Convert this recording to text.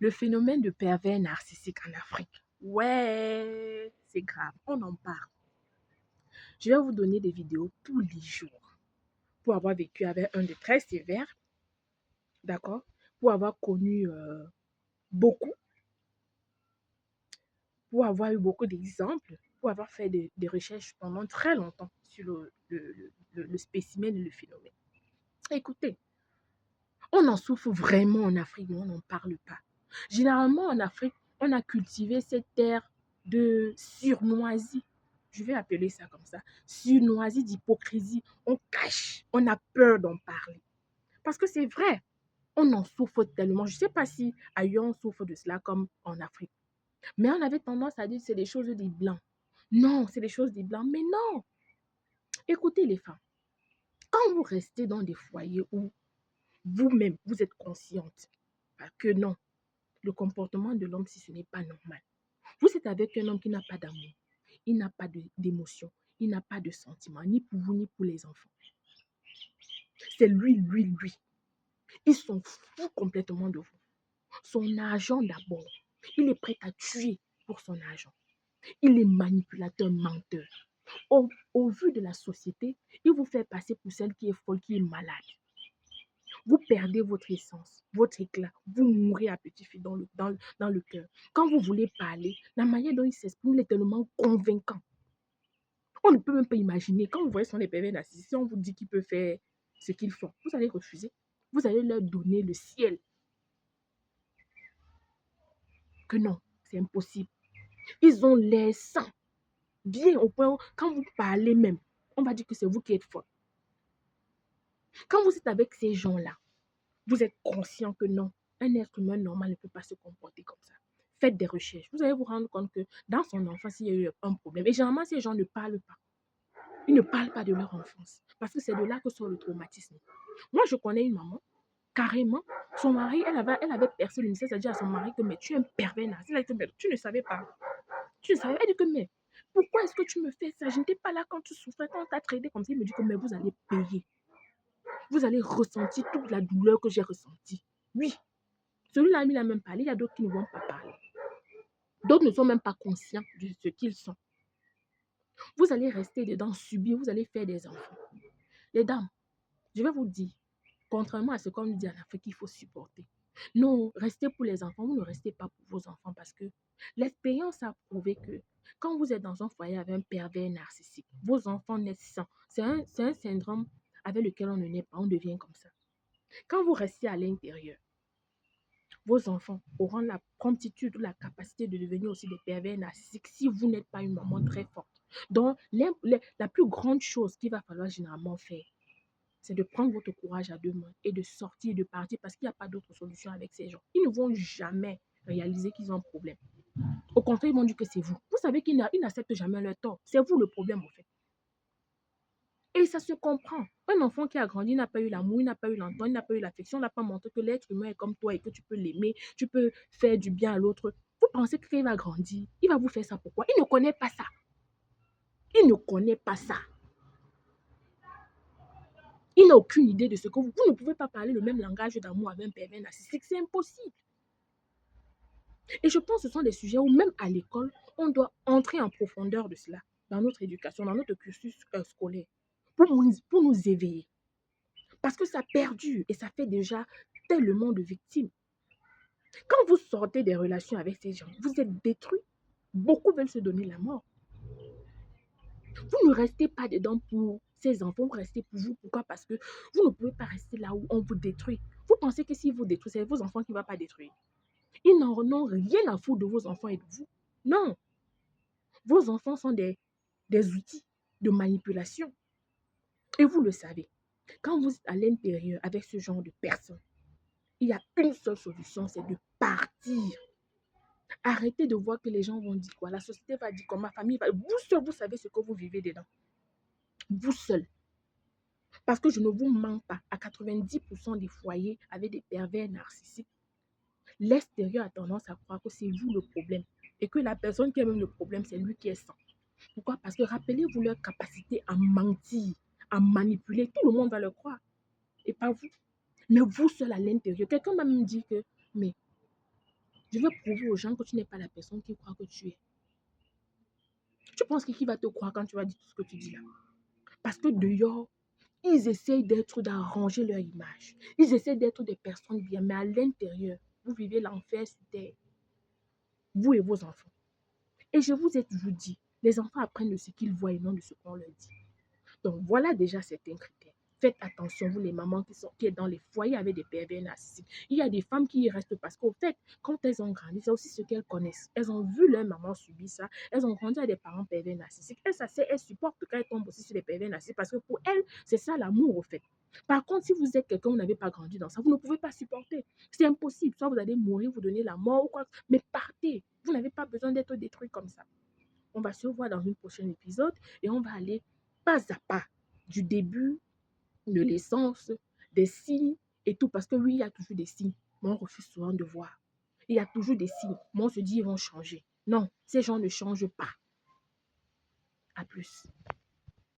Le phénomène de pervers narcissique en Afrique. Ouais, c'est grave, on en parle. Je vais vous donner des vidéos tous les jours pour avoir vécu avec un de très sévère, d'accord? Pour avoir connu beaucoup, pour avoir eu beaucoup d'exemples, pour avoir fait des recherches pendant très longtemps sur le spécimen et le phénomène. Écoutez, on en souffre vraiment en Afrique, mais on n'en parle pas. Généralement, en Afrique, on a cultivé cette terre de surnoisie. Je vais appeler ça comme ça. Surnoisie d'hypocrisie. On cache, on a peur d'en parler. Parce que c'est vrai, on en souffre tellement. Je ne sais pas si ailleurs on souffre de cela comme en Afrique. Mais on avait tendance à dire que c'est des choses des Blancs. Non, c'est des choses des Blancs. Mais non, écoutez les femmes. Quand vous restez dans des foyers où vous-même, vous êtes consciente que non, le comportement de l'homme, si ce n'est pas normal. Vous êtes avec un homme qui n'a pas d'amour, il n'a pas d'émotion, il n'a pas de sentiment, ni pour vous, ni pour les enfants. C'est lui. Ils sont fous complètement de vous. Son argent d'abord. Il est prêt à tuer pour son argent. Il est manipulateur, menteur. Au vu de la société, il vous fait passer pour celle qui est folle, qui est malade. Vous perdez votre essence, votre éclat. Vous mourrez à petit feu dans le cœur. Quand vous voulez parler, la manière dont il s'exprime il est tellement convaincant. On ne peut même pas imaginer. Quand vous voyez son pervers narcissiques, si on vous dit qu'il peut faire ce qu'ils font, vous allez refuser. Vous allez leur donner le ciel. Que non, c'est impossible. Ils ont l'air sains. Bien au point où, quand vous parlez même, on va dire que c'est vous qui êtes folle. Quand vous êtes avec ces gens-là, vous êtes conscient que non, un être humain normal ne peut pas se comporter comme ça. Faites des recherches. Vous allez vous rendre compte que dans son enfance, il y a eu un problème. Et généralement, ces gens ne parlent pas. Ils ne parlent pas de leur enfance. Parce que c'est de là que sort le traumatisme. Moi, je connais une maman, carrément, son mari, elle avait percé le message, elle a dit à son mari que mais tu es un pervers narcissique. Elle a dit que mais tu ne savais pas. Tu ne savais pas. Elle dit que mais pourquoi est-ce que tu me fais ça? Je n'étais pas là quand tu souffrais, quand on t'a traité comme ça. Il me dit que mais vous allez payer. Vous allez ressentir toute la douleur que j'ai ressentie. Oui, celui-là, il a même parlé. Il y a d'autres qui ne vont pas parler. D'autres ne sont même pas conscients de ce qu'ils sont. Vous allez rester dedans, subir, vous allez faire des enfants. Les dames, je vais vous dire, contrairement à ce qu'on nous dit en Afrique, il faut supporter. Non, restez pour les enfants, vous ne restez pas pour vos enfants parce que l'expérience a prouvé que quand vous êtes dans un foyer avec un pervers narcissique, vos enfants naissent sans. C'est un syndrome avec lequel on ne naît pas, on devient comme ça. Quand vous restez à l'intérieur, vos enfants auront la promptitude ou la capacité de devenir aussi des pervers narcissiques si vous n'êtes pas une maman très forte. Donc, la plus grande chose qu'il va falloir généralement faire, c'est de prendre votre courage à deux mains et de sortir, de partir, parce qu'il n'y a pas d'autre solution avec ces gens. Ils ne vont jamais réaliser qu'ils ont un problème. Au contraire, ils vont dire que c'est vous. Vous savez qu'ils n'acceptent jamais leur tort. C'est vous le problème, en fait. Et ça se comprend. Un enfant qui a grandi n'a pas eu l'amour, il n'a pas eu l'entente, il n'a pas eu l'affection, il n'a pas montré que l'être humain est comme toi et que tu peux l'aimer, tu peux faire du bien à l'autre. Vous pensez que quand il va grandir, il va vous faire ça pourquoi? Il ne connaît pas ça. Il ne connaît pas ça. Il n'a aucune idée de ce que vous ne pouvez pas parler le même langage d'amour avec un pervers narcissique. C'est impossible. Et je pense que ce sont des sujets où même à l'école, on doit entrer en profondeur de cela dans notre éducation, dans notre cursus scolaire, pour nous éveiller. Parce que ça perdure et ça fait déjà tellement de victimes. Quand vous sortez des relations avec ces gens, vous êtes détruits. Beaucoup veulent se donner la mort. Vous ne restez pas dedans pour ces enfants, vous restez pour vous. Pourquoi? Parce que vous ne pouvez pas rester là où on vous détruit. Vous pensez que si vous détruisez, c'est vos enfants qui ne vont pas détruire. Ils n'en ont rien à foutre de vos enfants et de vous. Non. Vos enfants sont des outils de manipulation. Et vous le savez. Quand vous êtes à l'intérieur avec ce genre de personnes, il y a une seule solution, c'est de partir. Arrêtez de voir que les gens vont dire quoi, la société va dire quoi, ma famille va... Vous seul, vous savez ce que vous vivez dedans. Vous seul. Parce que je ne vous mens pas, à 90% des foyers avec des pervers narcissiques, l'extérieur a tendance à croire que c'est vous le problème. Et que la personne qui a même le problème, c'est lui qui est sans. Pourquoi? Parce que rappelez-vous leur capacité à mentir, à manipuler. Tout le monde va le croire. Et pas vous. Mais vous seul à l'intérieur. Quelqu'un m'a même dit que, mais Je veux prouver aux gens que tu n'es pas la personne qu'ils croient que tu es. Tu penses que qui va te croire quand tu vas dire tout ce que tu dis là? Parce que dehors, ils essayent d'arranger leur image. Ils essayent d'être des personnes bien, mais à l'intérieur, vous vivez l'enfer sur terre. Vous et vos enfants. Et je vous ai toujours dit, les enfants apprennent de ce qu'ils voient et non de ce qu'on leur dit. Donc voilà déjà certains critères. Faites attention, vous les mamans qui êtes dans les foyers avec des pervers narcissiques. Il y a des femmes qui y restent parce qu'au fait, quand elles ont grandi, c'est aussi ce qu'elles connaissent. Elles ont vu leur maman subir ça. Elles ont grandi avec des parents pervers narcissiques. Elles supportent quand elles tombent aussi sur les pervers narcissiques parce que pour elles, c'est ça l'amour au fait. Par contre, si vous êtes quelqu'un, vous n'avez pas grandi dans ça, vous ne pouvez pas supporter. C'est impossible. Soit vous allez mourir, vous donner la mort ou quoi. Mais partez. Vous n'avez pas besoin d'être détruit comme ça. On va se voir dans une prochaine épisode et on va aller pas à pas du début de l'essence, des signes et tout. Parce que oui, il y a toujours des signes, mais on refuse souvent de voir. Il y a toujours des signes, mais on se dit ils vont changer. Non, ces gens ne changent pas. À plus.